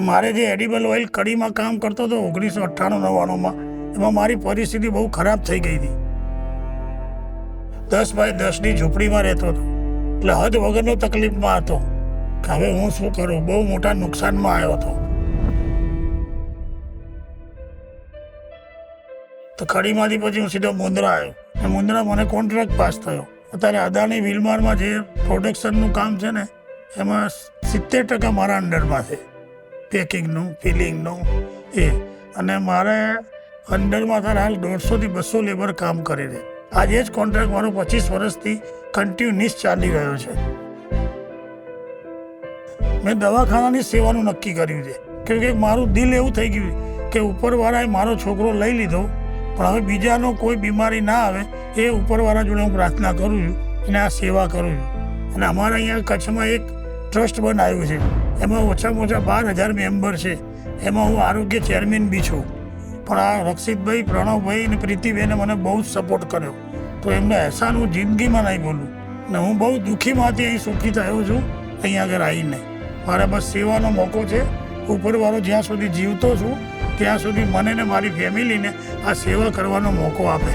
મારે જે edible oil કડીમાં કામ કરતો હતો 1998-99માં, એમાં મારી પરિસ્થિતિ બહુ ખરાબ થઈ ગઈ હતી. 10 બાય 10ની ઝૂંપડીમાં રહેતો હતો, એટલે હદ વગરનો તકલીફમાં હતો કે હવે હું શું કરું. બહુ મોટા નુકસાનમાં આવ્યો હતો. તો કડીમાંથી પછી હું સીધો મુંદ્રા આવ્યો, અને મુંદ્રા મને કોન્ટ્રાક્ટ પાસ થયો. અત્યારે અદાણી વિલમારમાં જે પ્રોડક્શનનું કામ છે ને, એમાં 70% મારા અંડરમાં છે. પેકિંગનું, ફિલિંગનું એ. અને મારે અંડરમાં ત્યારે હાલ 150 થી 200 લેબર કામ કરી રહે. આજે જ કોન્ટ્રાક્ટ મારો 25 વર્ષથી કન્ટિન્યુઅસ ચાલી રહ્યો છે. મેં દવાખાનાની સેવાનું નક્કી કર્યું છે, કેમ કે મારું દિલ એવું થઈ ગયું કે ઉપરવાળાએ મારો છોકરો લઈ લીધો, પણ હવે બીજાનો કોઈ બીમારી ના આવે એ ઉપરવાળા જોડે હું પ્રાર્થના કરું છું અને આ સેવા કરું છું. અને અમારા અહીંયા કચ્છમાં એક ટ્રસ્ટ બનાવ્યું છે, એમાં ઓછામાં ઓછા 12,000 મેમ્બર છે. એમાં હું આરોગ્ય ચેરમેન બી છું. પણ આ રક્ષિતભાઈ, પ્રણવભાઈ અને પ્રીતિભાઈને મને બહુ જ સપોર્ટ કર્યો, તો એમને અહેસાન હું જિંદગીમાં નહીં બોલું. ને હું બહુ દુઃખીમાંથી અહીં સુખી થયો છું અહીંયા આગળ આવીને. મારે બસ સેવાનો મોકો છે. ઉપરવાળો જ્યાં સુધી જીવતો છું ત્યાં સુધી મને ને મારી ફેમિલીને આ સેવા કરવાનો મોકો આપે.